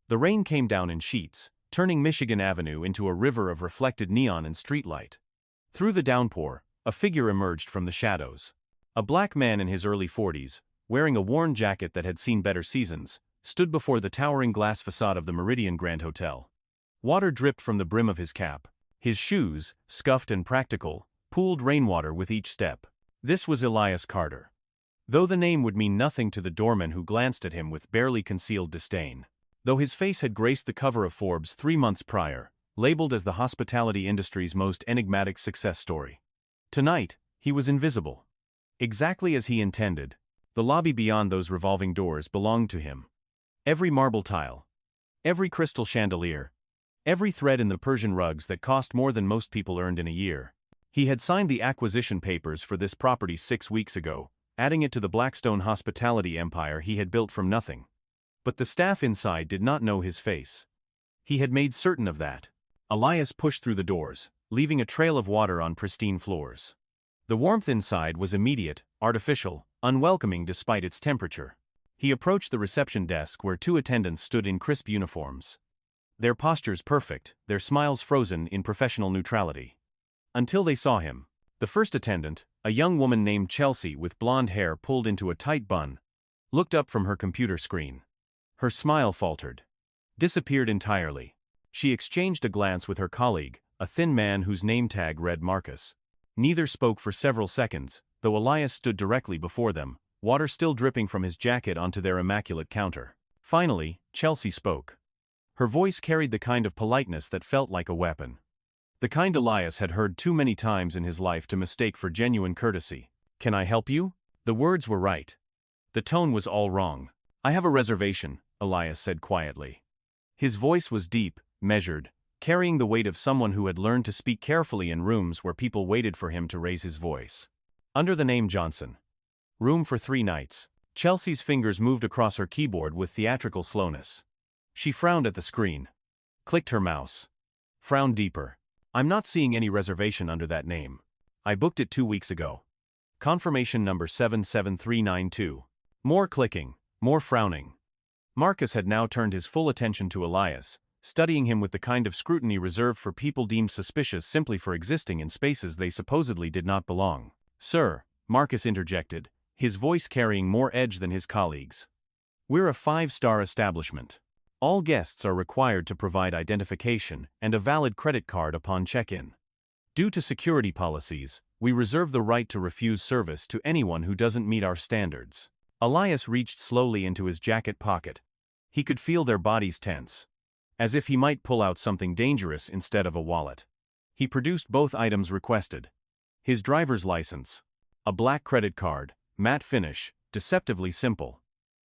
The rain came down in sheets, turning Michigan Avenue into a river of reflected neon and streetlight. Through the downpour, a figure emerged from the shadows. A black man in his early 40s, wearing a worn jacket that had seen better seasons, stood before the towering glass facade of the Meridian Grand Hotel. Water dripped from the brim of his cap. His shoes, scuffed and practical, pooled rainwater with each step. This was Elias Carter. Though the name would mean nothing to the doorman who glanced at him with barely concealed disdain. Though his face had graced the cover of Forbes 3 months prior, labeled as the hospitality industry's most enigmatic success story. Tonight, he was invisible. Exactly as he intended, the lobby beyond those revolving doors belonged to him. Every marble tile, every crystal chandelier, every thread in the Persian rugs that cost more than most people earned in a year. He had signed the acquisition papers for this property 6 weeks ago, adding it to the Blackstone hospitality empire he had built from nothing. But the staff inside did not know his face. He had made certain of that. Elias pushed through the doors, leaving a trail of water on pristine floors. The warmth inside was immediate, artificial, unwelcoming despite its temperature. He approached the reception desk where 2 attendants stood in crisp uniforms. Their postures perfect, their smiles frozen in professional neutrality. Until they saw him. The first attendant, a young woman named Chelsea with blonde hair pulled into a tight bun, looked up from her computer screen. Her smile faltered. Disappeared entirely. She exchanged a glance with her colleague, a thin man whose name tag read Marcus. Neither spoke for several seconds, though Elias stood directly before them, water still dripping from his jacket onto their immaculate counter. Finally, Chelsea spoke. Her voice carried the kind of politeness that felt like a weapon. The kind Elias had heard too many times in his life to mistake for genuine courtesy. "Can I help you?" The words were right. The tone was all wrong. "I have a reservation," Elias said quietly. His voice was deep, measured, carrying the weight of someone who had learned to speak carefully in rooms where people waited for him to raise his voice. Under the name Johnson. Room for 3 nights. Chelsea's fingers moved across her keyboard with theatrical slowness. She frowned at the screen. Clicked her mouse. Frowned deeper. "I'm not seeing any reservation under that name. I booked it 2 weeks ago. Confirmation number 77392. More clicking, more frowning. Marcus had now turned his full attention to Elias, studying him with the kind of scrutiny reserved for people deemed suspicious simply for existing in spaces they supposedly did not belong. "Sir," Marcus interjected, his voice carrying more edge than his colleagues. "We're a 5-star establishment. All guests are required to provide identification and a valid credit card upon check-in. Due to security policies, we reserve the right to refuse service to anyone who doesn't meet our standards." Elias reached slowly into his jacket pocket. He could feel their bodies tense. As if he might pull out something dangerous instead of a wallet. He produced both items requested. His driver's license. A black credit card, matte finish, deceptively simple.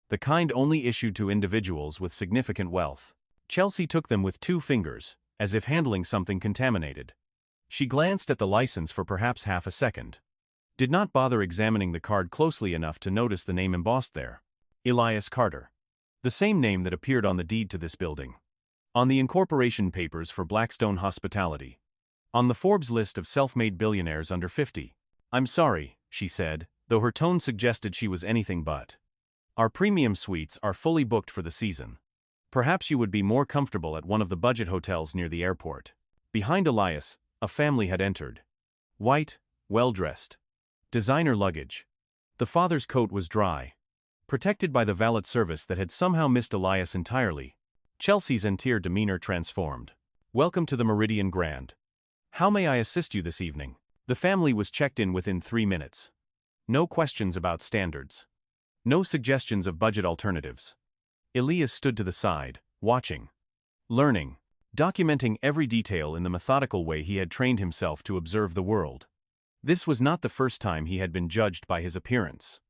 The kind only issued to individuals with significant wealth. Chelsea took them with 2 fingers, as if handling something contaminated. She glanced at the license for perhaps half a second. Did not bother examining the card closely enough to notice the name embossed there. Elias Carter. The same name that appeared on the deed to this building. On the incorporation papers for Blackstone Hospitality. On the Forbes list of self-made billionaires under 50. "I'm sorry," she said, though her tone suggested she was anything but. "Our premium suites are fully booked for the season. Perhaps you would be more comfortable at one of the budget hotels near the airport." Behind Elias, a family had entered. White, well-dressed. Designer luggage. The father's coat was dry. Protected by the valet service that had somehow missed Elias entirely. Chelsea's entire demeanor transformed. "Welcome to the Meridian Grand. How may I assist you this evening?" The family was checked in within 3 minutes. No questions about standards. No suggestions of budget alternatives. Elias stood to the side, watching. Learning. Documenting every detail in the methodical way he had trained himself to observe the world. This was not the first time he had been judged by his appearance.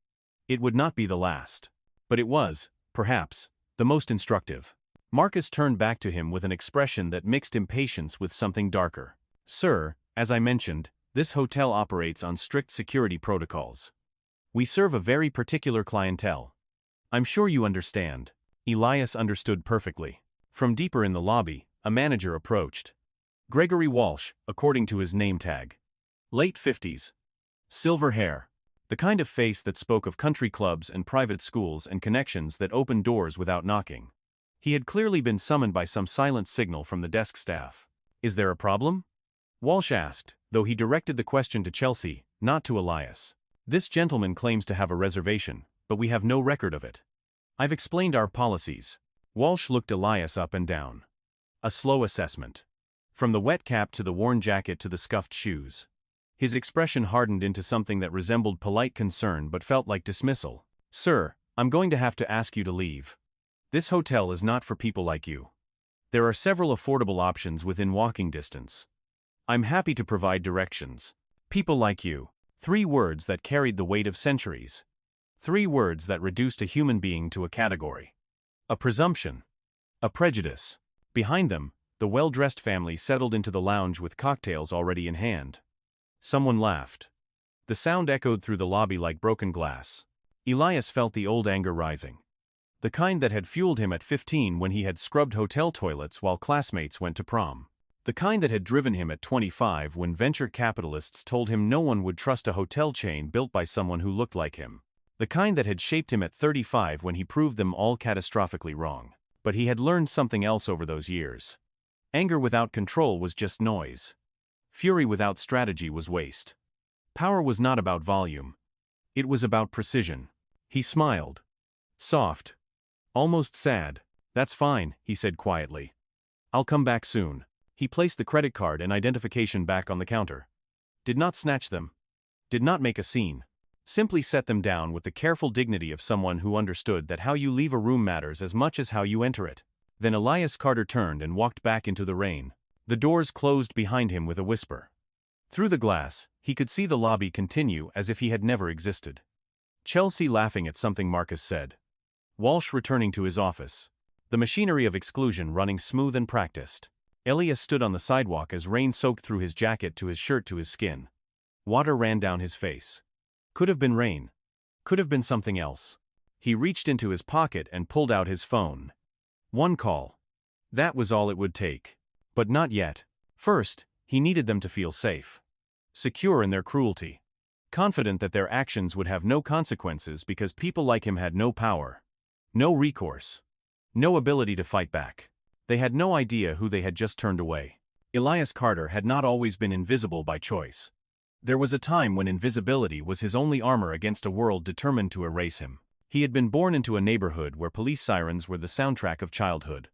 It would not be the last. But it was, perhaps, the most instructive. Marcus turned back to him with an expression that mixed impatience with something darker. "Sir, as I mentioned, this hotel operates on strict security protocols. We serve a very particular clientele. I'm sure you understand." Elias understood perfectly. From deeper in the lobby, a manager approached. Gregory Walsh, according to his name tag. Late 50s. Silver hair. The kind of face that spoke of country clubs and private schools and connections that opened doors without knocking. He had clearly been summoned by some silent signal from the desk staff. "Is there a problem?" Walsh asked, though he directed the question to Chelsea, not to Elias. "This gentleman claims to have a reservation, but we have no record of it. I've explained our policies." Walsh looked Elias up and down. A slow assessment. From the wet cap to the worn jacket to the scuffed shoes. His expression hardened into something that resembled polite concern but felt like dismissal. "Sir, I'm going to have to ask you to leave. This hotel is not for people like you. There are several affordable options within walking distance. I'm happy to provide directions. People like you." 3 words that carried the weight of centuries. 3 words that reduced a human being to a category. A presumption. A prejudice. Behind them, the well-dressed family settled into the lounge with cocktails already in hand. Someone laughed. The sound echoed through the lobby like broken glass. Elias felt the old anger rising. The kind that had fueled him at 15 when he had scrubbed hotel toilets while classmates went to prom. The kind that had driven him at 25 when venture capitalists told him no one would trust a hotel chain built by someone who looked like him. The kind that had shaped him at 35 when he proved them all catastrophically wrong. But he had learned something else over those years. Anger without control was just noise. Fury without strategy was waste. Power was not about volume. It was about precision. He smiled. Soft. Almost sad. "That's fine," he said quietly. "I'll come back soon." He placed the credit card and identification back on the counter. Did not snatch them. Did not make a scene. Simply set them down with the careful dignity of someone who understood that how you leave a room matters as much as how you enter it. Then Elias Carter turned and walked back into the rain. The doors closed behind him with a whisper. Through the glass, he could see the lobby continue as if he had never existed. Chelsea laughing at something Marcus said. Walsh returning to his office. The machinery of exclusion running smooth and practiced. Elias stood on the sidewalk as rain soaked through his jacket to his shirt to his skin. Water ran down his face. Could have been rain. Could have been something else. He reached into his pocket and pulled out his phone. One call. That was all it would take. But not yet. First, he needed them to feel safe. Secure in their cruelty. Confident that their actions would have no consequences because people like him had no power. No recourse. No ability to fight back. They had no idea who they had just turned away. Elias Carter had not always been invisible by choice. There was a time when invisibility was his only armor against a world determined to erase him. He had been born into a neighborhood where police sirens were the soundtrack of childhood.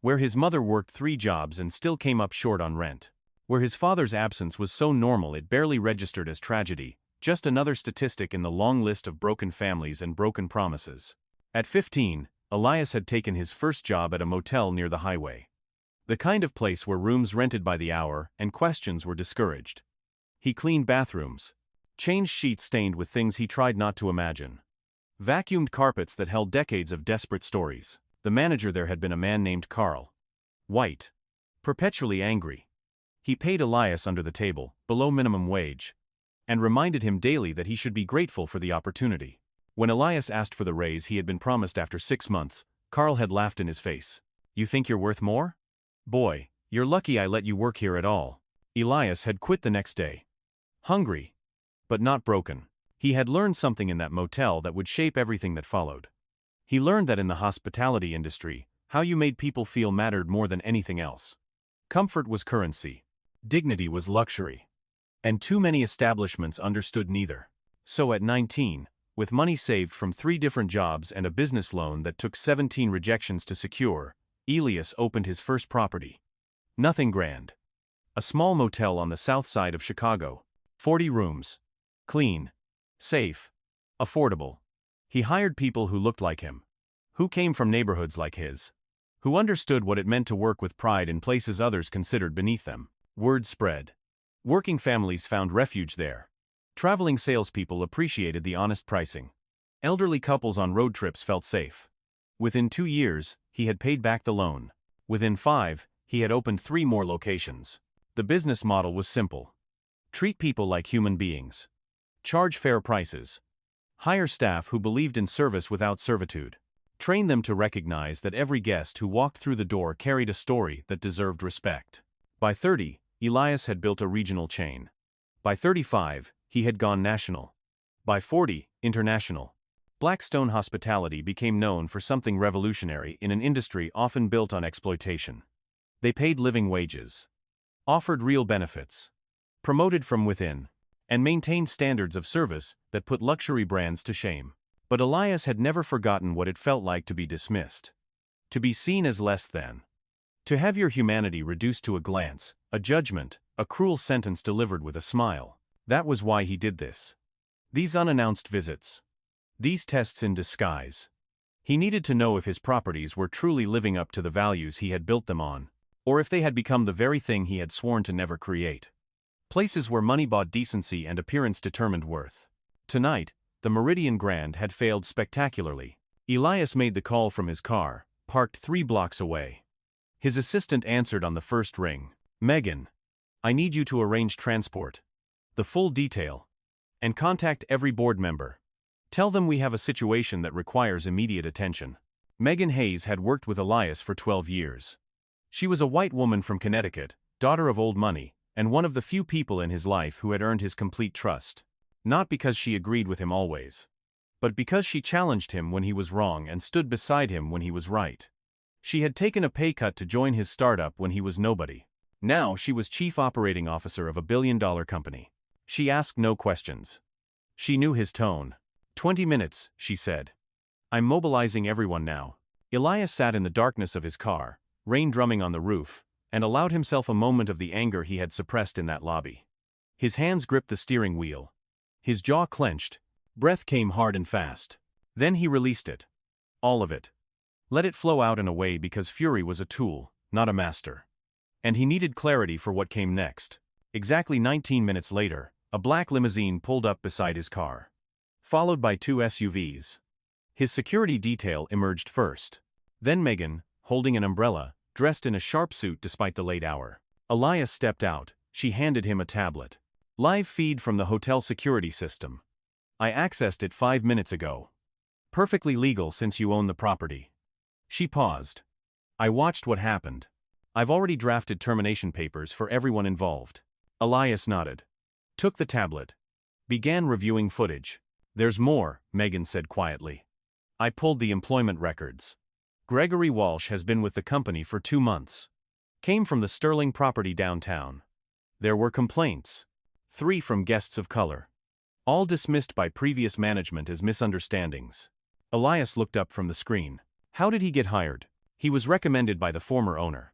Where his mother worked 3 jobs and still came up short on rent. Where his father's absence was so normal it barely registered as tragedy, just another statistic in the long list of broken families and broken promises. At 15, Elias had taken his first job at a motel near the highway. The kind of place where rooms rented by the hour and questions were discouraged. He cleaned bathrooms. Changed sheets stained with things he tried not to imagine. Vacuumed carpets that held decades of desperate stories. The manager there had been a man named Carl. White. Perpetually angry. He paid Elias under the table, below minimum wage. And reminded him daily that he should be grateful for the opportunity. When Elias asked for the raise he had been promised after 6 months, Carl had laughed in his face. "You think you're worth more? Boy, you're lucky I let you work here at all." Elias had quit the next day. Hungry. But not broken. He had learned something in that motel that would shape everything that followed. He learned that in the hospitality industry, how you made people feel mattered more than anything else. Comfort was currency. Dignity was luxury. And too many establishments understood neither. So at 19, with money saved from 3 different jobs and a business loan that took 17 rejections to secure, Elias opened his first property. Nothing grand. A small motel on the south side of Chicago. 40 rooms. Clean. Safe. Affordable. He hired people who looked like him. Who came from neighborhoods like his. Who understood what it meant to work with pride in places others considered beneath them. Word spread. Working families found refuge there. Traveling salespeople appreciated the honest pricing. Elderly couples on road trips felt safe. Within 2 years, he had paid back the loan. Within 5, he had opened 3 more locations. The business model was simple. Treat people like human beings. Charge fair prices. Hire staff who believed in service without servitude. Train them to recognize that every guest who walked through the door carried a story that deserved respect. By 30, Elias had built a regional chain. By 35, he had gone national. By 40, international. Blackstone hospitality became known for something revolutionary in an industry often built on exploitation. They paid living wages, offered real benefits, promoted from within, and maintained standards of service that put luxury brands to shame. But Elias had never forgotten what it felt like to be dismissed, to be seen as less than, to have your humanity reduced to a glance, a judgment, a cruel sentence delivered with a smile. That was why he did this. These unannounced visits, these tests in disguise. He needed to know if his properties were truly living up to the values he had built them on, or if they had become the very thing he had sworn to never create. Places where money bought decency and appearance determined worth. Tonight, the Meridian Grand had failed spectacularly. Elias made the call from his car, parked 3 blocks away. His assistant answered on the first ring. "Megan, I need you to arrange transport, the full detail, and contact every board member. Tell them we have a situation that requires immediate attention." Megan Hayes had worked with Elias for 12 years. She was a white woman from Connecticut, daughter of old money, and one of the few people in his life who had earned his complete trust. Not because she agreed with him always, but because she challenged him when he was wrong and stood beside him when he was right. She had taken a pay cut to join his startup when he was nobody. Now she was chief operating officer of a billion-dollar company. She asked no questions. She knew his tone. 20 minutes, she said. "I'm mobilizing everyone now." Elias sat in the darkness of his car, rain drumming on the roof, and allowed himself a moment of the anger he had suppressed in that lobby. His hands gripped the steering wheel. His jaw clenched. Breath came hard and fast. Then he released it. All of it. Let it flow out and away because fury was a tool, not a master. And he needed clarity for what came next. Exactly 19 minutes later, a black limousine pulled up beside his car, followed by 2 SUVs. His security detail emerged first. Then Megan, holding an umbrella, dressed in a sharp suit despite the late hour. Elias stepped out. She handed him a tablet. "Live feed from the hotel security system. I accessed it 5 minutes ago. Perfectly legal since you own the property." She paused. "I watched what happened. I've already drafted termination papers for everyone involved." Elias nodded, took the tablet, began reviewing footage. "There's more," Megan said quietly. "I pulled the employment records. Gregory Walsh has been with the company for 2 months. Came from the Sterling property downtown. There were complaints. 3 from guests of color. All dismissed by previous management as misunderstandings." Elias looked up from the screen. "How did he get hired?" "He was recommended by the former owner.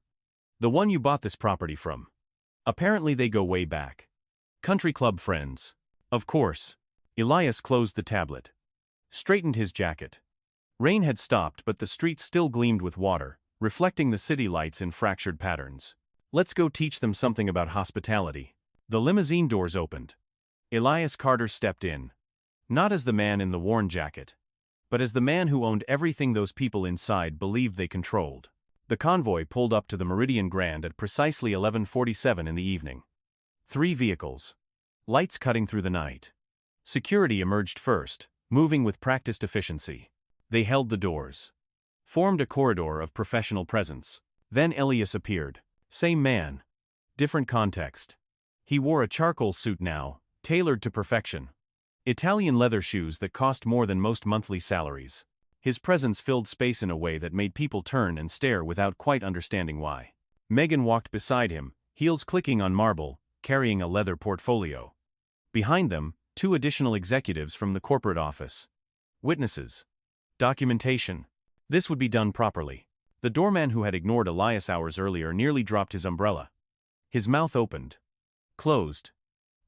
The one you bought this property from. Apparently they go way back. Country club friends." "Of course." Elias closed the tablet, straightened his jacket. Rain had stopped, but the streets still gleamed with water, reflecting the city lights in fractured patterns. "Let's go teach them something about hospitality." The limousine doors opened. Elias Carter stepped in. Not as the man in the worn jacket, but as the man who owned everything those people inside believed they controlled. The convoy pulled up to the Meridian Grand at precisely 11:47 in the evening. 3 vehicles. Lights cutting through the night. Security emerged first, moving with practiced efficiency. They held the doors, formed a corridor of professional presence. Then Elias appeared. Same man, different context. He wore a charcoal suit now, tailored to perfection. Italian leather shoes that cost more than most monthly salaries. His presence filled space in a way that made people turn and stare without quite understanding why. Megan walked beside him, heels clicking on marble, carrying a leather portfolio. Behind them, 2 additional executives from the corporate office. Witnesses. Documentation. This would be done properly. The doorman who had ignored Elias hours earlier nearly dropped his umbrella. His mouth opened. Closed.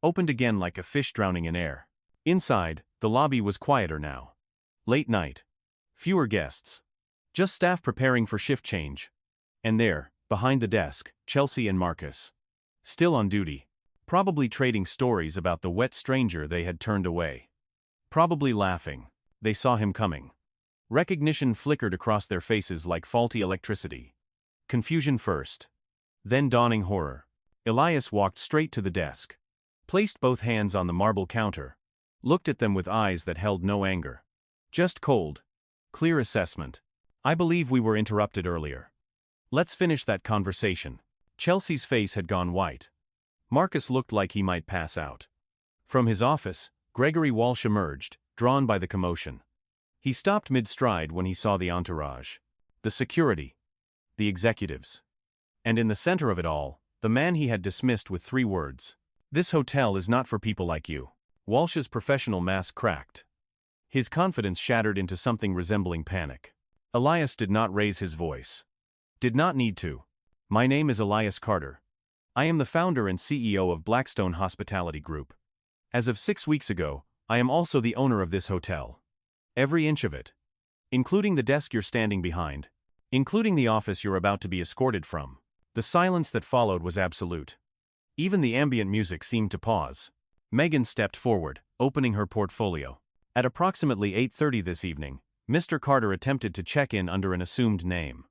Opened again like a fish drowning in air. Inside, the lobby was quieter now. Late night. Fewer guests. Just staff preparing for shift change. And there, behind the desk, Chelsea and Marcus. Still on duty. Probably trading stories about the wet stranger they had turned away. Probably laughing. They saw him coming. Recognition flickered across their faces like faulty electricity. Confusion first. Then dawning horror. Elias walked straight to the desk. Placed both hands on the marble counter. Looked at them with eyes that held no anger. Just cold, clear assessment. "I believe we were interrupted earlier. Let's finish that conversation." Chelsea's face had gone white. Marcus looked like he might pass out. From his office, Gregory Walsh emerged, drawn by the commotion. He stopped mid-stride when he saw the entourage. The security. The executives. And in the center of it all, the man he had dismissed with 3 words. "This hotel is not for people like you." Walsh's professional mask cracked. His confidence shattered into something resembling panic. Elias did not raise his voice. Did not need to. "My name is Elias Carter. I am the founder and CEO of Blackstone Hospitality Group. As of 6 weeks ago, I am also the owner of this hotel. Every inch of it. Including the desk you're standing behind. Including the office you're about to be escorted from." The silence that followed was absolute. Even the ambient music seemed to pause. Megan stepped forward, opening her portfolio. At approximately 8:30 this evening, Mr. Carter attempted to check in under an assumed name.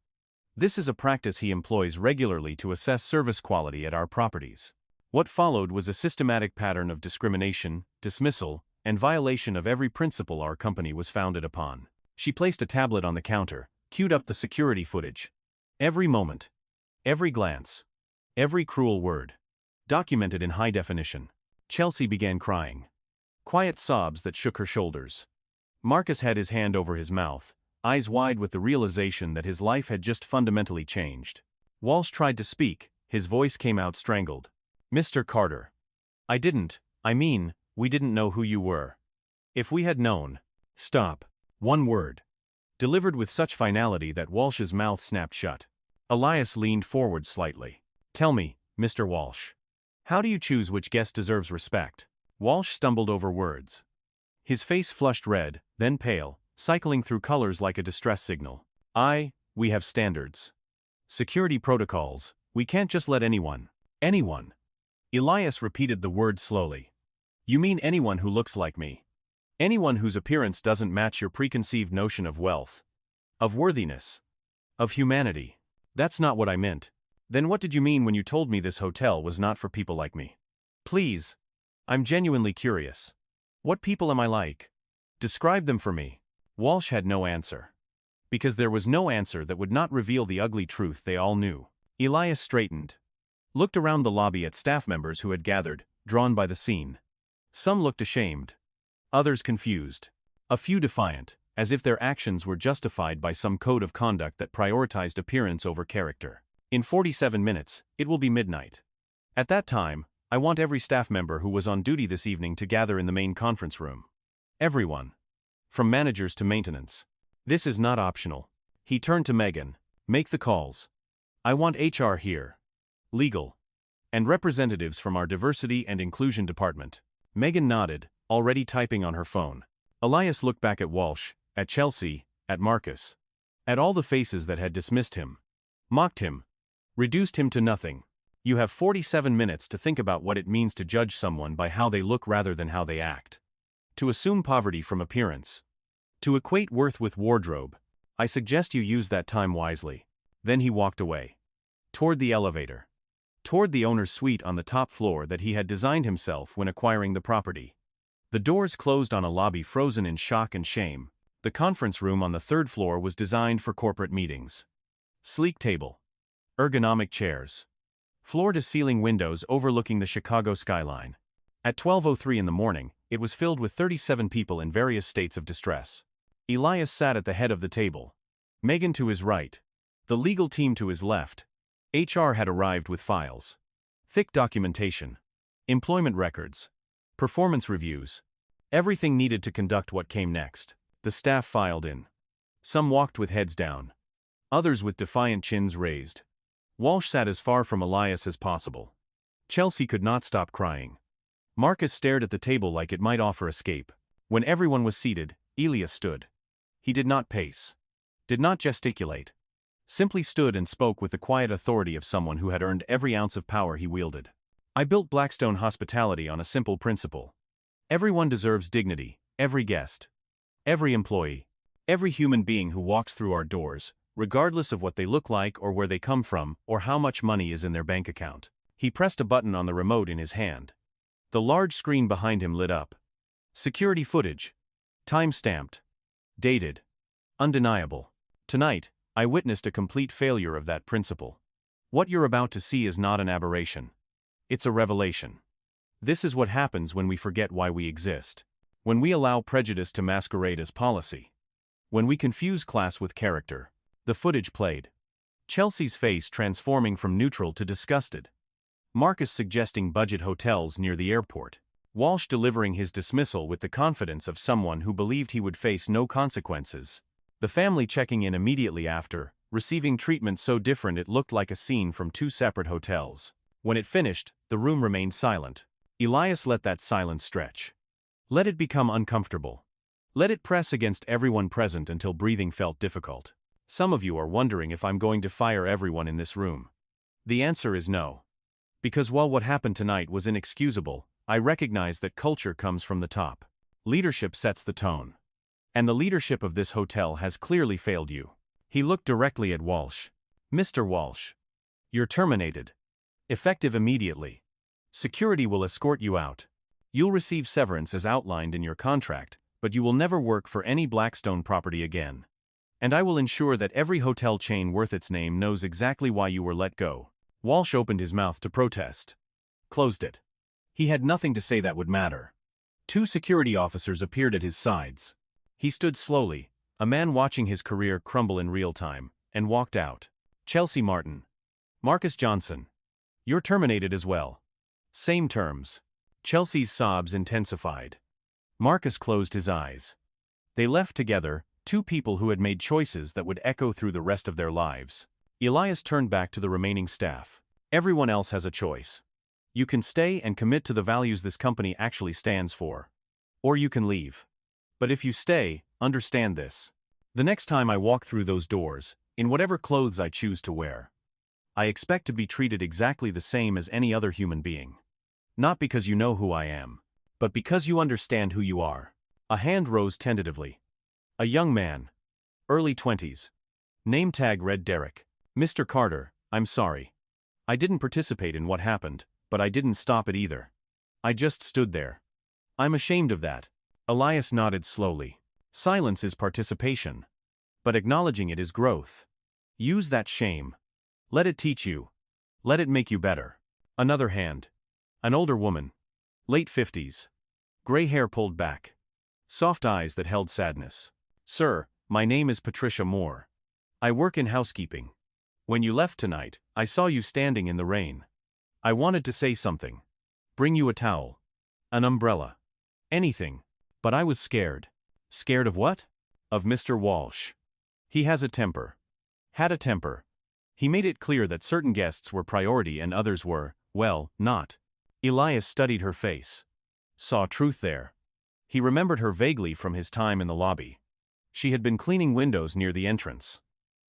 This is a practice he employs regularly to assess service quality at our properties. What followed was a systematic pattern of discrimination, dismissal, and violation of every principle our company was founded upon. She placed a tablet on the counter, queued up the security footage. Every moment. Every glance. Every cruel word. Documented in high definition. Chelsea began crying. Quiet sobs that shook her shoulders. Marcus had his hand over his mouth, eyes wide with the realization that his life had just fundamentally changed. Walsh tried to speak, his voice came out strangled. "Mr. Carter. We didn't know who you were. If we had known." "Stop." One word. Delivered with such finality that Walsh's mouth snapped shut. Elias leaned forward slightly. "Tell me, Mr. Walsh. How do you choose which guest deserves respect?" Walsh stumbled over words. His face flushed red, then pale, cycling through colors like a distress signal. We have standards. Security protocols. We can't just let anyone." "Anyone." Elias repeated the word slowly. "You mean anyone who looks like me? Anyone whose appearance doesn't match your preconceived notion of wealth, of worthiness, of humanity?" "That's not what I meant." "Then what did you mean when you told me this hotel was not for people like me?" "Please. I'm genuinely curious. What people am I like? Describe them for me." Walsh had no answer. Because there was no answer that would not reveal the ugly truth they all knew. Elias straightened. Looked around the lobby at staff members who had gathered, drawn by the scene. Some looked ashamed. Others confused. A few defiant, as if their actions were justified by some code of conduct that prioritized appearance over character. "In 47 minutes, it will be midnight. At that time, I want every staff member who was on duty this evening to gather in the main conference room. Everyone. From managers to maintenance. This is not optional." He turned to Megan. "Make the calls. I want HR here. Legal. And representatives from our diversity and inclusion department." Megan nodded, already typing on her phone. Elias looked back at Walsh, at Chelsea, at Marcus. At all the faces that had dismissed him. Mocked him. Reduced him to nothing. You have 47 minutes to think about what it means to judge someone by how they look rather than how they act. To assume poverty from appearance. To equate worth with wardrobe. I suggest you use that time wisely. Then he walked away. Toward the elevator. Toward the owner's suite on the top floor that he had designed himself when acquiring the property. The doors closed on a lobby frozen in shock and shame. The conference room on the 3rd floor was designed for corporate meetings. Sleek table. Ergonomic chairs. Floor-to-ceiling windows overlooking the Chicago skyline. At 12:03 in the morning, it was filled with 37 people in various states of distress. Elias sat at the head of the table. Megan to his right. The legal team to his left. HR had arrived with files. Thick documentation. Employment records. Performance reviews. Everything needed to conduct what came next. The staff filed in. Some walked with heads down. Others with defiant chins raised. Walsh sat as far from Elias as possible. Chelsea could not stop crying. Marcus stared at the table like it might offer escape. When everyone was seated, Elias stood. He did not pace. Did not gesticulate. Simply stood and spoke with the quiet authority of someone who had earned every ounce of power he wielded. "I built Blackstone Hospitality on a simple principle. Everyone deserves dignity, every guest. Every employee. Every human being who walks through our doors, regardless of what they look like or where they come from or how much money is in their bank account." He pressed a button on the remote in his hand. The large screen behind him lit up. Security footage. Time-stamped. Dated. Undeniable. Tonight, I witnessed a complete failure of that principle. What you're about to see is not an aberration. It's a revelation. This is what happens when we forget why we exist. When we allow prejudice to masquerade as policy. When we confuse class with character. The footage played. Chelsea's face transforming from neutral to disgusted. Marcus suggesting budget hotels near the airport. Walsh delivering his dismissal with the confidence of someone who believed he would face no consequences. The family checking in immediately after, receiving treatment so different it looked like a scene from two separate hotels. When it finished, the room remained silent. Elias let that silence stretch. Let it become uncomfortable. Let it press against everyone present until breathing felt difficult. Some of you are wondering if I'm going to fire everyone in this room. The answer is no. Because while what happened tonight was inexcusable, I recognize that culture comes from the top. Leadership sets the tone. And the leadership of this hotel has clearly failed you. He looked directly at Walsh. Mr. Walsh. You're terminated. Effective immediately. Security will escort you out. You'll receive severance as outlined in your contract, but you will never work for any Blackstone property again. And I will ensure that every hotel chain worth its name knows exactly why you were let go. Walsh opened his mouth to protest. Closed it. He had nothing to say that would matter. Two security officers appeared at his sides. He stood slowly, a man watching his career crumble in real time, and walked out. Chelsea Martin. Marcus Johnson. You're terminated as well. Same terms. Chelsea's sobs intensified. Marcus closed his eyes. They left together, two people who had made choices that would echo through the rest of their lives. Elias turned back to the remaining staff. Everyone else has a choice. You can stay and commit to the values this company actually stands for. Or you can leave. But if you stay, understand this. The next time I walk through those doors, in whatever clothes I choose to wear, I expect to be treated exactly the same as any other human being. Not because you know who I am, but because you understand who you are. A hand rose tentatively. A young man. Early 20s. Name tag read Derek. Mr. Carter, I'm sorry. I didn't participate in what happened, but I didn't stop it either. I just stood there. I'm ashamed of that. Elias nodded slowly. Silence is participation. But acknowledging it is growth. Use that shame. Let it teach you. Let it make you better. Another hand. An older woman. Late 50s. Gray hair pulled back. Soft eyes that held sadness. Sir, my name is Patricia Moore. I work in housekeeping. When you left tonight, I saw you standing in the rain. I wanted to say something. Bring you a towel. An umbrella. Anything. But I was scared. Scared of what? Of Mr. Walsh. He has a temper. Had a temper. He made it clear that certain guests were priority and others were, well, not. Elias studied her face. Saw truth there. He remembered her vaguely from his time in the lobby. She had been cleaning windows near the entrance.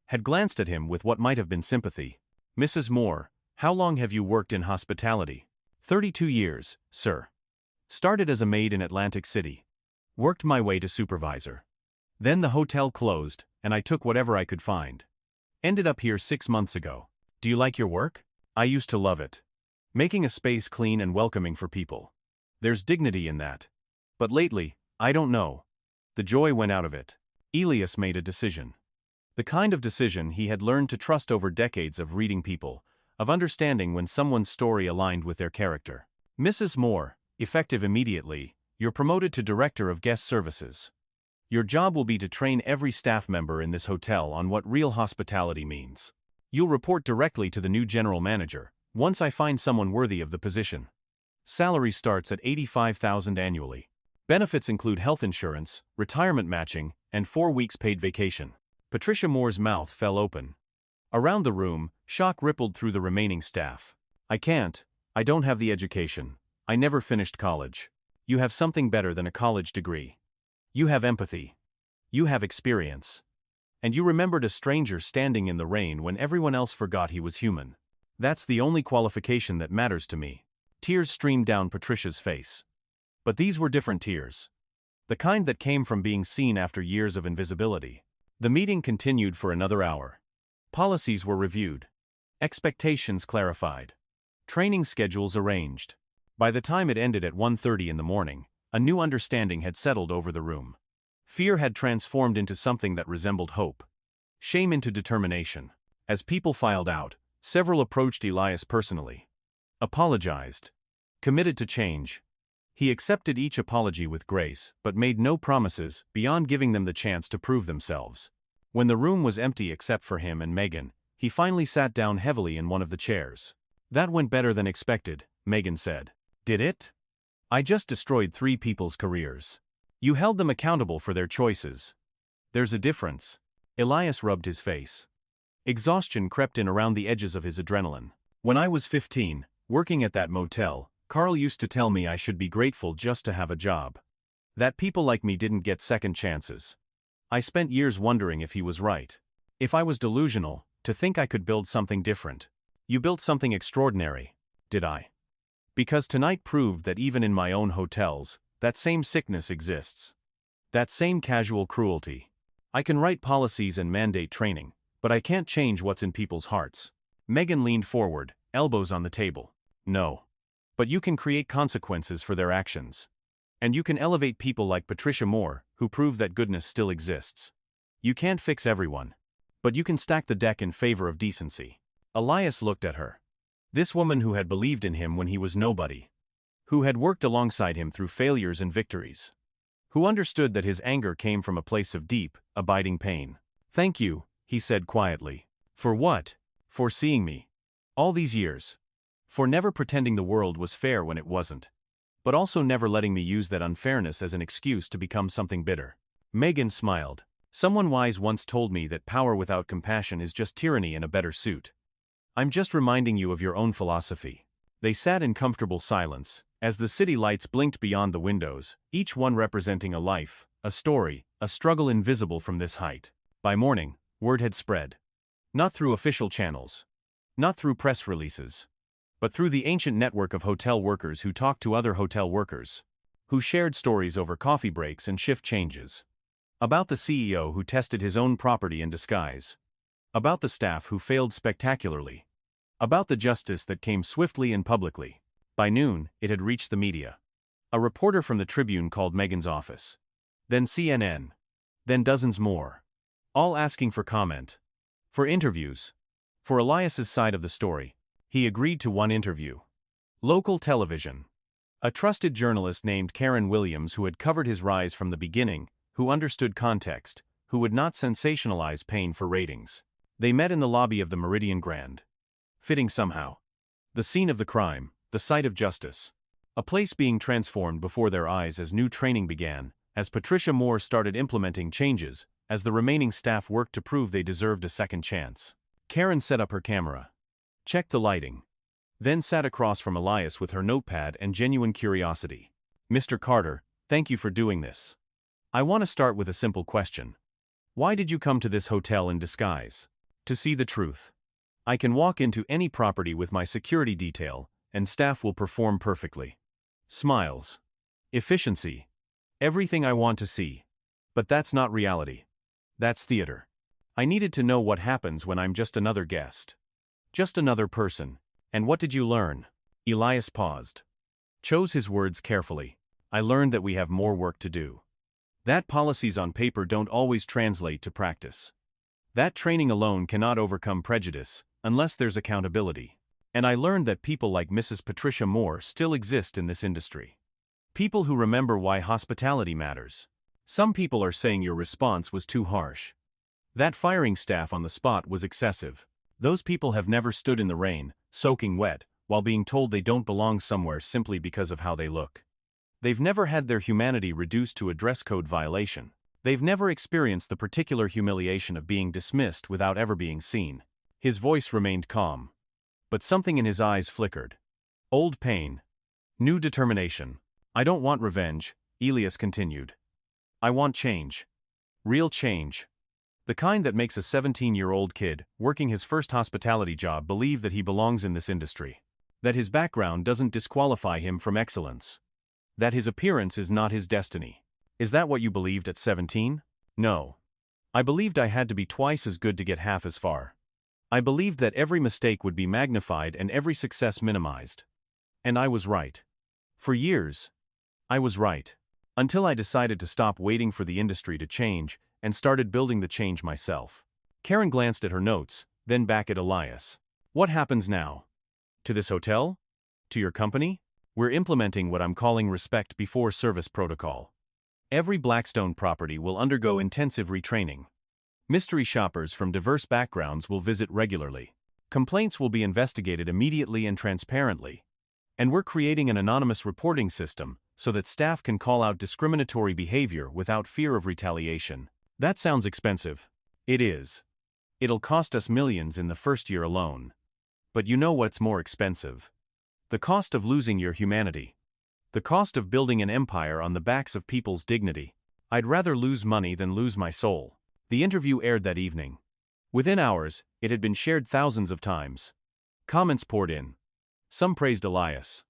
Had glanced at him with what might have been sympathy. Mrs. Moore, how long have you worked in hospitality? 32 years, sir. Started as a maid in Atlantic City. Worked my way to supervisor. Then the hotel closed, and I took whatever I could find. Ended up here 6 months ago. Do you like your work? I used to love it. Making a space clean and welcoming for people. There's dignity in that. But lately, I don't know. The joy went out of it. Elias made a decision. The kind of decision he had learned to trust over decades of reading people, of understanding when someone's story aligned with their character. Mrs. Moore, effective immediately, you're promoted to Director of Guest Services. Your job will be to train every staff member in this hotel on what real hospitality means. You'll report directly to the new general manager, once I find someone worthy of the position. Salary starts at $85,000 annually. Benefits include health insurance, retirement matching, and 4 weeks paid vacation. Patricia Moore's mouth fell open. Around the room, shock rippled through the remaining staff. I don't have the education. I never finished college. You have something better than a college degree. You have empathy. You have experience. And you remembered a stranger standing in the rain when everyone else forgot he was human. That's the only qualification that matters to me. Tears streamed down Patricia's face. But these were different tears. The kind that came from being seen after years of invisibility. The meeting continued for another hour. Policies were reviewed. Expectations clarified. Training schedules arranged. By the time it ended at 1:30 in the morning, a new understanding had settled over the room. Fear had transformed into something that resembled hope. Shame into determination. As people filed out, several approached Elias personally. Apologized. Committed to change. He accepted each apology with grace, but made no promises beyond giving them the chance to prove themselves. When the room was empty except for him and Megan, he finally sat down heavily in one of the chairs. "That went better than expected," Megan said. "Did it? I just destroyed 3 people's careers. You held them accountable for their choices. There's a difference." Elias rubbed his face. Exhaustion crept in around the edges of his adrenaline. "When I was 15, working at that motel, Carl used to tell me I should be grateful just to have a job. That people like me didn't get second chances. I spent years wondering if he was right. If I was delusional, to think I could build something different. You built something extraordinary, did I? Because tonight proved that even in my own hotels, that same sickness exists. That same casual cruelty. I can write policies and mandate training, but I can't change what's in people's hearts." Megan leaned forward, elbows on the table. "No. But you can create consequences for their actions. And you can elevate people like Patricia Moore, who prove that goodness still exists. You can't fix everyone. But you can stack the deck in favor of decency." Elias looked at her. This woman who had believed in him when he was nobody. Who had worked alongside him through failures and victories. Who understood that his anger came from a place of deep, abiding pain. "Thank you," he said quietly. "For what? For seeing me. All these years. For never pretending the world was fair when it wasn't. But also never letting me use that unfairness as an excuse to become something bitter." Megan smiled. "Someone wise once told me that power without compassion is just tyranny in a better suit. I'm just reminding you of your own philosophy." They sat in comfortable silence, as the city lights blinked beyond the windows, each one representing a life, a story, a struggle invisible from this height. By morning, word had spread. Not through official channels. Not through press releases. But through the ancient network of hotel workers who talked to other hotel workers. Who shared stories over coffee breaks and shift changes. About the CEO who tested his own property in disguise. About the staff who failed spectacularly. About the justice that came swiftly and publicly. By noon, it had reached the media. A reporter from the Tribune called Megan's office. Then CNN. Then dozens more. All asking for comment. For interviews. For Elias's side of the story. He agreed to one interview. Local television. A trusted journalist named Karen Williams who had covered his rise from the beginning, who understood context, who would not sensationalize pain for ratings. They met in the lobby of the Meridian Grand. Fitting somehow. The scene of the crime, the site of justice. A place being transformed before their eyes as new training began, as Patricia Moore started implementing changes, as the remaining staff worked to prove they deserved a second chance. Karen set up her camera. Checked the lighting. Then sat across from Elias with her notepad and genuine curiosity. "Mr. Carter, thank you for doing this. I want to start with a simple question. Why did you come to this hotel in disguise? To see the truth. I can walk into any property with my security detail, and staff will perform perfectly. Smiles. Efficiency. Everything I want to see. But that's not reality. That's theater. I needed to know what happens when I'm just another guest. Just another person. And what did you learn?" Elias paused. Chose his words carefully. "I learned that we have more work to do. That policies on paper don't always translate to practice. That training alone cannot overcome prejudice, unless there's accountability. And I learned that people like Mrs. Patricia Moore still exist in this industry. People who remember why hospitality matters. Some people are saying your response was too harsh. That firing staff on the spot was excessive. Those people have never stood in the rain, soaking wet, while being told they don't belong somewhere simply because of how they look. They've never had their humanity reduced to a dress code violation. They've never experienced the particular humiliation of being dismissed without ever being seen." His voice remained calm. But something in his eyes flickered. Old pain. New determination. "I don't want revenge," Elias continued. "I want change. Real change. The kind that makes a 17-year-old kid, working his first hospitality job, believe that he belongs in this industry. That his background doesn't disqualify him from excellence. That his appearance is not his destiny." "Is that what you believed at 17? "No. I believed I had to be twice as good to get half as far. I believed that every mistake would be magnified and every success minimized. And I was right. For years, I was right. Until I decided to stop waiting for the industry to change and started building the change myself." Karen glanced at her notes, then back at Elias. "What happens now? To this hotel? To your company?" We're implementing what I'm calling respect before service protocol. Every Blackstone property will undergo intensive retraining. Mystery shoppers from diverse backgrounds will visit regularly. Complaints will be investigated immediately and transparently. And we're creating an anonymous reporting system so that staff can call out discriminatory behavior without fear of retaliation. That sounds expensive. It is. It'll cost us millions in the first year alone. But you know what's more expensive? The cost of losing your humanity. The cost of building an empire on the backs of people's dignity. I'd rather lose money than lose my soul. The interview aired that evening. Within hours, it had been shared thousands of times. Comments poured in. Some praised Elias.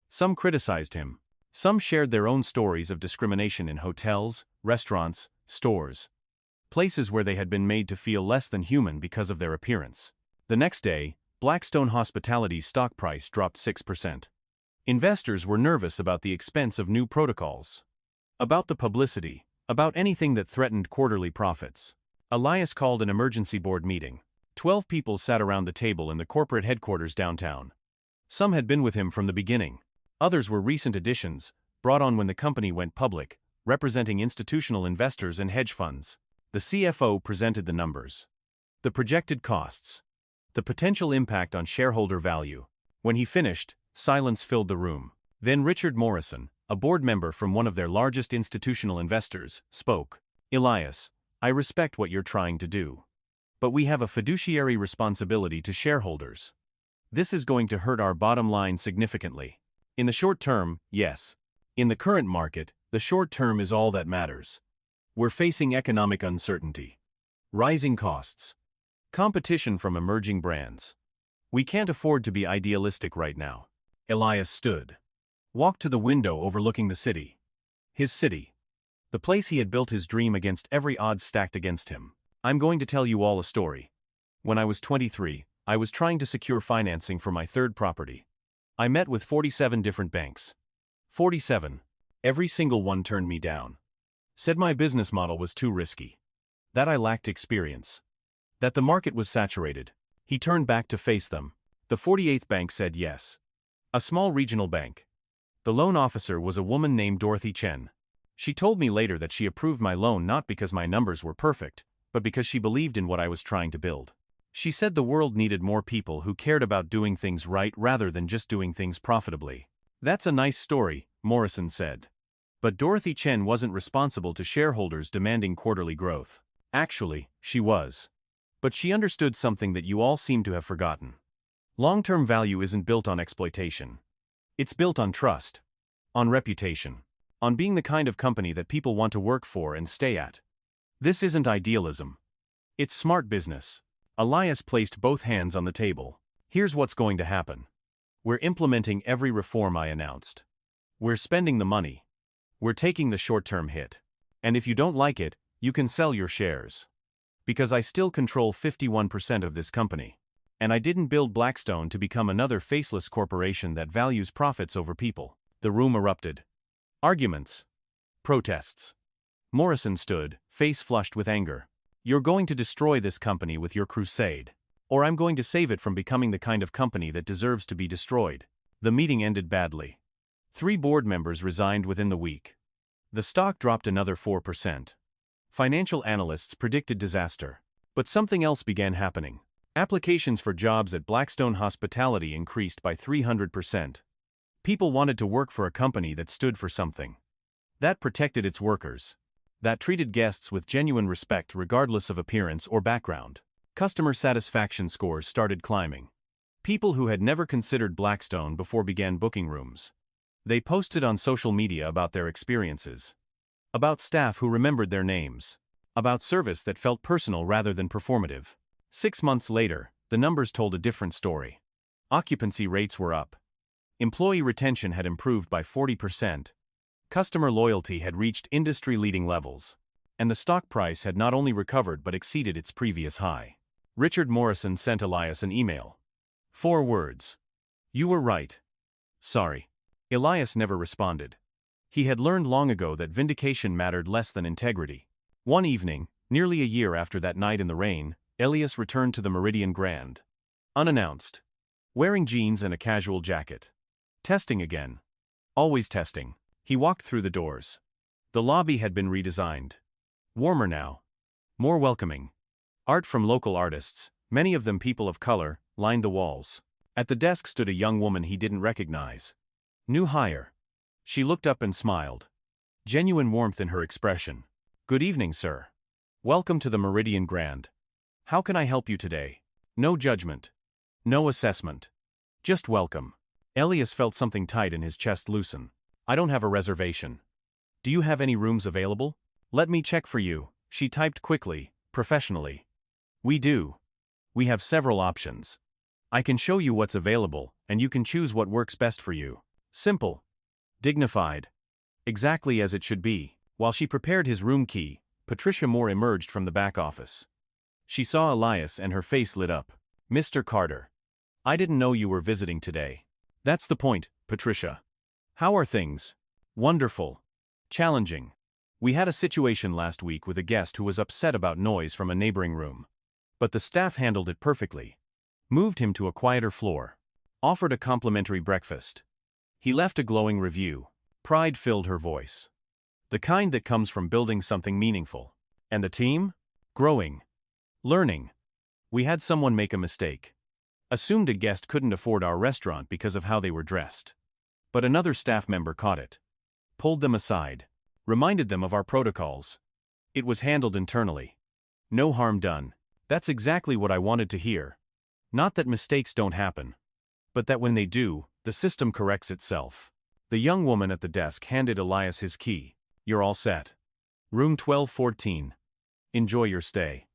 Some criticized him. Some shared their own stories of discrimination in hotels, restaurants, stores. Places where they had been made to feel less than human because of their appearance. The next day, Blackstone Hospitality's stock price dropped 6%. Investors were nervous about the expense of new protocols. About the publicity. About anything that threatened quarterly profits. Elias called an emergency board meeting. 12 people sat around the table in the corporate headquarters downtown. Some had been with him from the beginning. Others were recent additions, brought on when the company went public, representing institutional investors and hedge funds. The CFO presented the numbers. The projected costs. The potential impact on shareholder value. When he finished, silence filled the room. Then Richard Morrison, a board member from one of their largest institutional investors, spoke. Elias, I respect what you're trying to do. But we have a fiduciary responsibility to shareholders. This is going to hurt our bottom line significantly. In the short term, yes. In the current market, the short term is all that matters. We're facing economic uncertainty. Rising costs. Competition from emerging brands. We can't afford to be idealistic right now. Elias stood. Walked to the window overlooking the city. His city. The place he had built his dream against every odds stacked against him. I'm going to tell you all a story. When I was 23, I was trying to secure financing for my third property. I met with 47 different banks. 47. Every single one turned me down. Said my business model was too risky. That I lacked experience. That the market was saturated. He turned back to face them. The 48th bank said yes. A small regional bank. The loan officer was a woman named Dorothy Chen. She told me later that she approved my loan not because my numbers were perfect, but because she believed in what I was trying to build. She said the world needed more people who cared about doing things right rather than just doing things profitably. That's a nice story, Morrison said. But Dorothy Chen wasn't responsible to shareholders demanding quarterly growth. Actually, she was. But she understood something that you all seem to have forgotten. Long-term value isn't built on exploitation. It's built on trust. On reputation. On being the kind of company that people want to work for and stay at. This isn't idealism. It's smart business. Elias placed both hands on the table. Here's what's going to happen. We're implementing every reform I announced. We're spending the money. We're taking the short-term hit. And if you don't like it, you can sell your shares. Because I still control 51% of this company. And I didn't build Blackstone to become another faceless corporation that values profits over people. The room erupted. Arguments. Protests. Morrison stood, face flushed with anger. You're going to destroy this company with your crusade. Or I'm going to save it from becoming the kind of company that deserves to be destroyed. The meeting ended badly. 3 board members resigned within the week. The stock dropped another 4%. Financial analysts predicted disaster. But something else began happening. Applications for jobs at Blackstone Hospitality increased by 300%. People wanted to work for a company that stood for something. That protected its workers. That treated guests with genuine respect regardless of appearance or background. Customer satisfaction scores started climbing. People who had never considered Blackstone before began booking rooms. They posted on social media about their experiences. About staff who remembered their names. About service that felt personal rather than performative. 6 months later, the numbers told a different story. Occupancy rates were up. Employee retention had improved by 40%. Customer loyalty had reached industry-leading levels. And the stock price had not only recovered but exceeded its previous high. Richard Morrison sent Elias an email. 4 words. You were right. Sorry. Elias never responded. He had learned long ago that vindication mattered less than integrity. One evening, nearly a year after that night in the rain, Elias returned to the Meridian Grand. Unannounced. Wearing jeans and a casual jacket. Testing again. Always testing. He walked through the doors. The lobby had been redesigned. Warmer now. More welcoming. Art from local artists, many of them people of color, lined the walls. At the desk stood a young woman he didn't recognize. New hire. She looked up and smiled. Genuine warmth in her expression. Good evening, sir. Welcome to the Meridian Grand. How can I help you today? No judgment. No assessment. Just welcome. Elias felt something tight in his chest loosen. I don't have a reservation. Do you have any rooms available? Let me check for you, she typed quickly, professionally. We do. We have several options. I can show you what's available, and you can choose what works best for you. Simple. Dignified. Exactly as it should be. While she prepared his room key, Patricia Moore emerged from the back office. She saw Elias and her face lit up. Mr. Carter. I didn't know you were visiting today. That's the point, Patricia. How are things? Wonderful. Challenging. We had a situation last week with a guest who was upset about noise from a neighboring room. But the staff handled it perfectly. Moved him to a quieter floor. Offered a complimentary breakfast. He left a glowing review. Pride filled her voice. The kind that comes from building something meaningful. And the team? Growing. Learning. We had someone make a mistake. Assumed a guest couldn't afford our restaurant because of how they were dressed. But another staff member caught it. Pulled them aside. Reminded them of our protocols. It was handled internally. No harm done. That's exactly what I wanted to hear. Not that mistakes don't happen. But that when they do, the system corrects itself. The young woman at the desk handed Elias his key. You're all set. Room 1214. Enjoy your stay.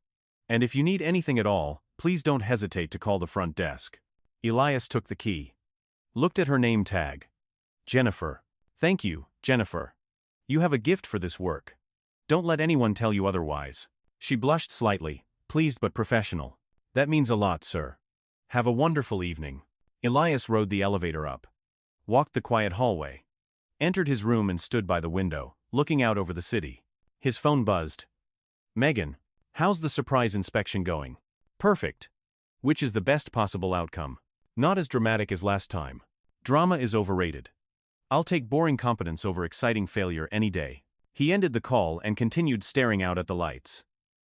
And if you need anything at all, please don't hesitate to call the front desk. Elias took the key. Looked at her name tag. Jennifer. Thank you, Jennifer. You have a gift for this work. Don't let anyone tell you otherwise. She blushed slightly, pleased but professional. That means a lot, sir. Have a wonderful evening. Elias rode the elevator up. Walked the quiet hallway. Entered his room and stood by the window, looking out over the city. His phone buzzed. Megan, how's the surprise inspection going? Perfect. Which is the best possible outcome. Not as dramatic as last time. Drama is overrated. I'll take boring competence over exciting failure any day. He ended the call and continued staring out at the lights.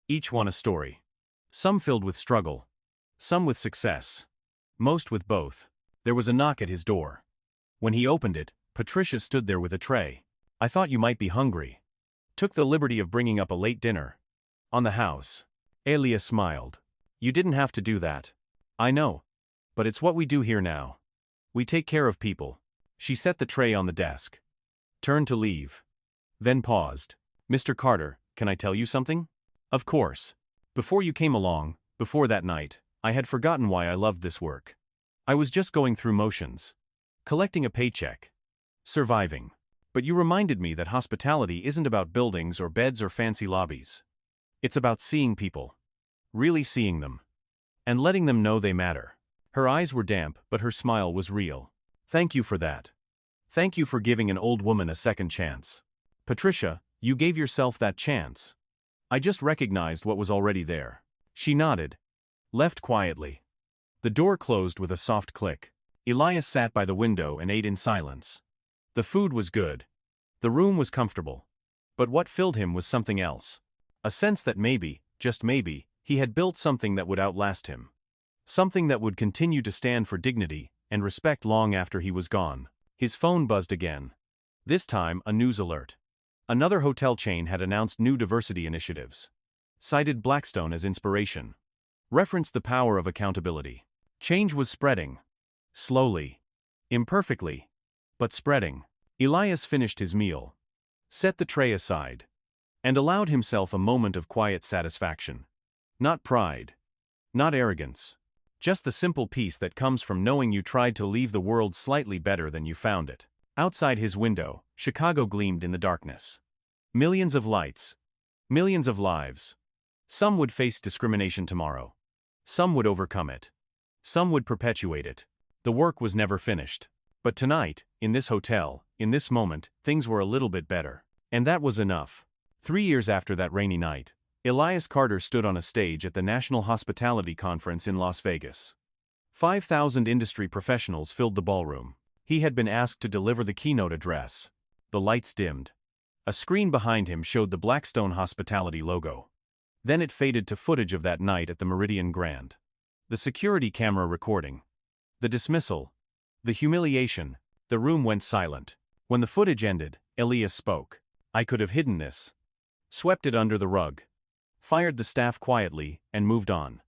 Each one a story. Some filled with struggle. Some with success. Most with both. There was a knock at his door. When he opened it, Patricia stood there with a tray. I thought you might be hungry. Took the liberty of bringing up a late dinner. On the house. Elias smiled. You didn't have to do that. I know. But it's what we do here now. We take care of people. She set the tray on the desk. Turned to leave. Then paused. Mr. Carter, can I tell you something? Of course. Before you came along, before that night, I had forgotten why I loved this work. I was just going through motions. Collecting a paycheck. Surviving. But you reminded me that hospitality isn't about buildings or beds or fancy lobbies. It's about seeing people. Really seeing them. And letting them know they matter. Her eyes were damp, but her smile was real. Thank you for that. Thank you for giving an old woman a second chance. Patricia, you gave yourself that chance. I just recognized what was already there. She nodded. Left quietly. The door closed with a soft click. Elias sat by the window and ate in silence. The food was good. The room was comfortable. But what filled him was something else. A sense that maybe, just maybe, he had built something that would outlast him. Something that would continue to stand for dignity and respect long after he was gone. His phone buzzed again. This time, a news alert. Another hotel chain had announced new diversity initiatives. Cited Blackstone as inspiration. Referenced the power of accountability. Change was spreading. Slowly. Imperfectly. But spreading. Elias finished his meal. Set the tray aside. And allowed himself a moment of quiet satisfaction. Not pride. Not arrogance. Just the simple peace that comes from knowing you tried to leave the world slightly better than you found it. Outside his window, Chicago gleamed in the darkness. Millions of lights. Millions of lives. Some would face discrimination tomorrow. Some would overcome it. Some would perpetuate it. The work was never finished. But tonight, in this hotel, in this moment, things were a little bit better. And that was enough. 3 years after that rainy night, Elias Carter stood on a stage at the National Hospitality Conference in Las Vegas. 5,000 industry professionals filled the ballroom. He had been asked to deliver the keynote address. The lights dimmed. A screen behind him showed the Blackstone Hospitality logo. Then it faded to footage of that night at the Meridian Grand. The security camera recording. The dismissal. The humiliation. The room went silent. When the footage ended, Elias spoke. I could have hidden this. Swept it under the rug. Fired the staff quietly, and moved on.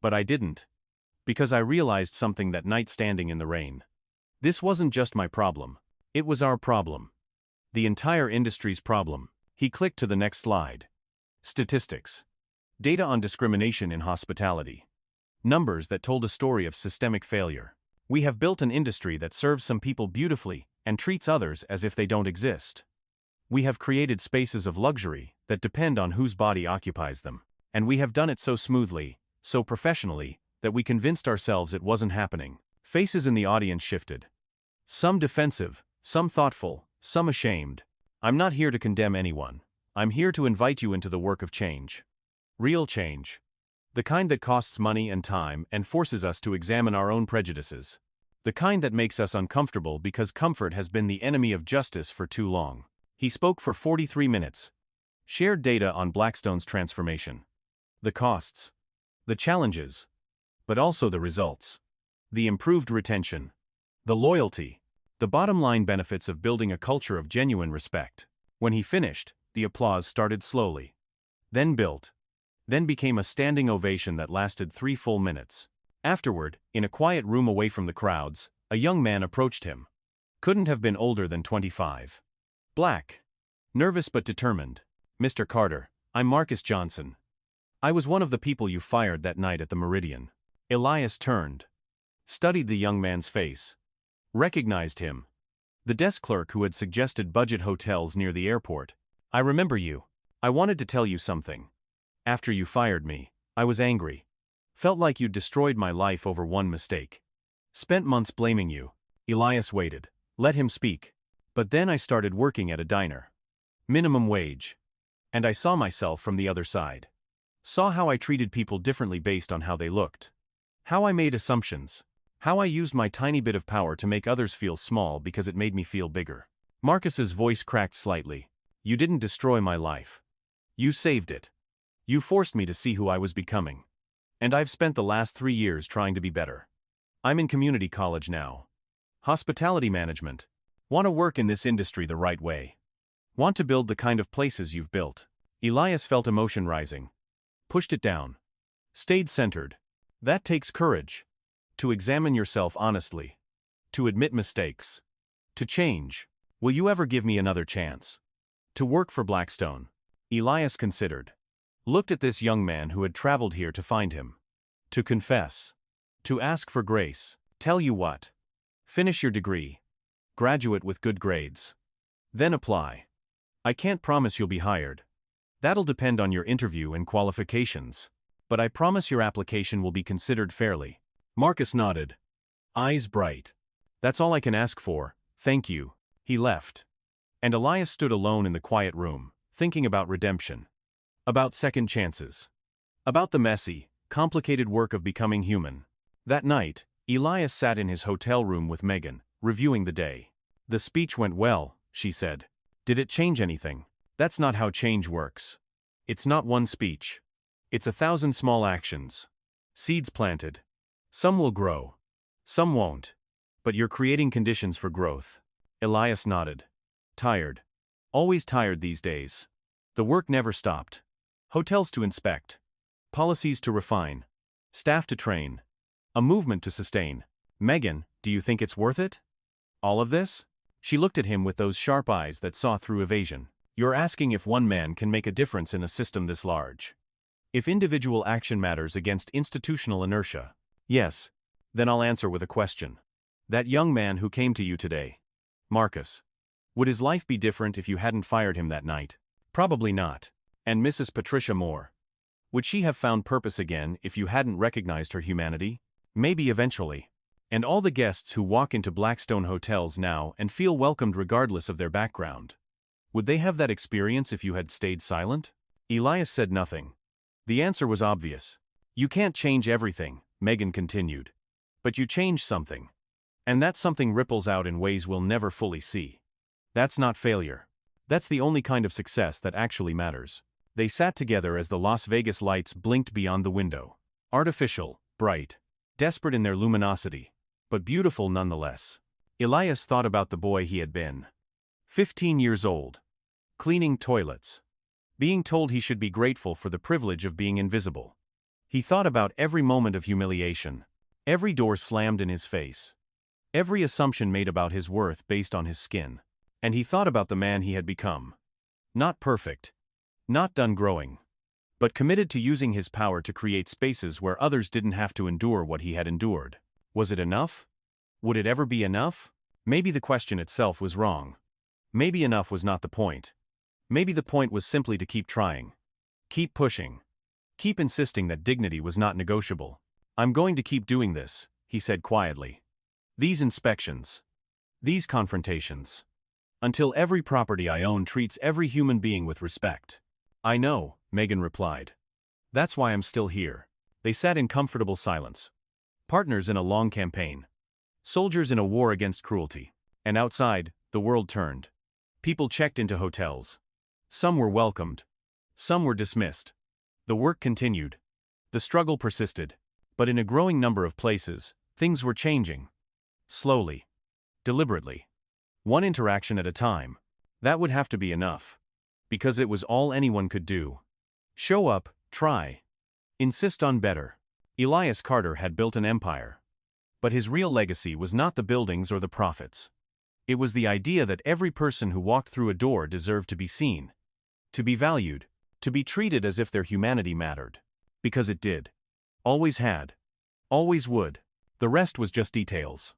But I didn't. Because I realized something that night standing in the rain. This wasn't just my problem. It was our problem. The entire industry's problem. He clicked to the next slide. Statistics. Data on discrimination in hospitality. Numbers that told a story of systemic failure. We have built an industry that serves some people beautifully and treats others as if they don't exist. We have created spaces of luxury that depend on whose body occupies them. And we have done it so smoothly, so professionally, that we convinced ourselves it wasn't happening. Faces in the audience shifted. Some defensive, some thoughtful, some ashamed. I'm not here to condemn anyone. I'm here to invite you into the work of change. Real change. The kind that costs money and time and forces us to examine our own prejudices. The kind that makes us uncomfortable because comfort has been the enemy of justice for too long. He spoke for 43 minutes. Shared data on Blackstone's transformation. The costs. The challenges. But also the results. The improved retention. The loyalty. The bottom-line benefits of building a culture of genuine respect. When he finished, the applause started slowly. Then built. Then became a standing ovation that lasted 3 full minutes. Afterward, in a quiet room away from the crowds, a young man approached him. Couldn't have been older than 25. Black. Nervous but determined. Mr. Carter, I'm Marcus Johnson. I was one of the people you fired that night at the Meridian. Elias turned. Studied the young man's face. Recognized him. The desk clerk who had suggested budget hotels near the airport. I remember you. I wanted to tell you something. After you fired me, I was angry. Felt like you'd destroyed my life over one mistake. Spent months blaming you. Elias waited. Let him speak. But then I started working at a diner. Minimum wage. And I saw myself from the other side. Saw how I treated people differently based on how they looked. How I made assumptions. How I used my tiny bit of power to make others feel small because it made me feel bigger. Marcus's voice cracked slightly. You didn't destroy my life. You saved it. You forced me to see who I was becoming. And I've spent the last 3 years trying to be better. I'm in community college now. Hospitality management. Want to work in this industry the right way. Want to build the kind of places you've built. Elias felt emotion rising. Pushed it down. Stayed centered. That takes courage. To examine yourself honestly. To admit mistakes. To change. Will you ever give me another chance? To work for Blackstone. Elias considered. Looked at this young man who had traveled here to find him. To confess. To ask for grace. Tell you what. Finish your degree. Graduate with good grades. Then apply. I can't promise you'll be hired. That'll depend on your interview and qualifications. But I promise your application will be considered fairly. Marcus nodded. Eyes bright. That's all I can ask for, thank you. He left. And Elias stood alone in the quiet room, thinking about redemption. About second chances. About the messy, complicated work of becoming human. That night, Elias sat in his hotel room with Megan, reviewing the day. The speech went well, she said. Did it change anything? That's not how change works. It's not one speech. It's 1,000 small actions. Seeds planted. Some will grow. Some won't. But you're creating conditions for growth. Elias nodded. Tired. Always tired these days. The work never stopped. Hotels to inspect. Policies to refine. Staff to train. A movement to sustain. Megan, do you think it's worth it? All of this? She looked at him with those sharp eyes that saw through evasion. You're asking if one man can make a difference in a system this large. If individual action matters against institutional inertia. Yes. Then I'll answer with a question. That young man who came to you today. Marcus. Would his life be different if you hadn't fired him that night? Probably not. And Mrs. Patricia Moore. Would she have found purpose again if you hadn't recognized her humanity? Maybe eventually. And all the guests who walk into Blackstone hotels now and feel welcomed regardless of their background. Would they have that experience if you had stayed silent? Elias said nothing. The answer was obvious. You can't change everything, Megan continued. But you change something. And that something ripples out in ways we'll never fully see. That's not failure. That's the only kind of success that actually matters. They sat together as the Las Vegas lights blinked beyond the window. Artificial, bright, desperate in their luminosity, but beautiful nonetheless. Elias thought about the boy he had been. 15 years old. Cleaning toilets. Being told he should be grateful for the privilege of being invisible. He thought about every moment of humiliation. Every door slammed in his face. Every assumption made about his worth based on his skin. And he thought about the man he had become. Not perfect. Not done growing. But committed to using his power to create spaces where others didn't have to endure what he had endured. Was it enough? Would it ever be enough? Maybe the question itself was wrong. Maybe enough was not the point. Maybe the point was simply to keep trying. Keep pushing. Keep insisting that dignity was not negotiable. I'm going to keep doing this, he said quietly. These inspections. These confrontations. Until every property I own treats every human being with respect. I know, Megan replied. That's why I'm still here. They sat in comfortable silence. Partners in a long campaign. Soldiers in a war against cruelty. And outside, the world turned. People checked into hotels. Some were welcomed. Some were dismissed. The work continued. The struggle persisted. But in a growing number of places, things were changing. Slowly. Deliberately. One interaction at a time. That would have to be enough. Because it was all anyone could do. Show up, try. Insist on better. Elias Carter had built an empire. But his real legacy was not the buildings or the profits. It was the idea that every person who walked through a door deserved to be seen. To be valued. To be treated as if their humanity mattered. Because it did. Always had. Always would. The rest was just details.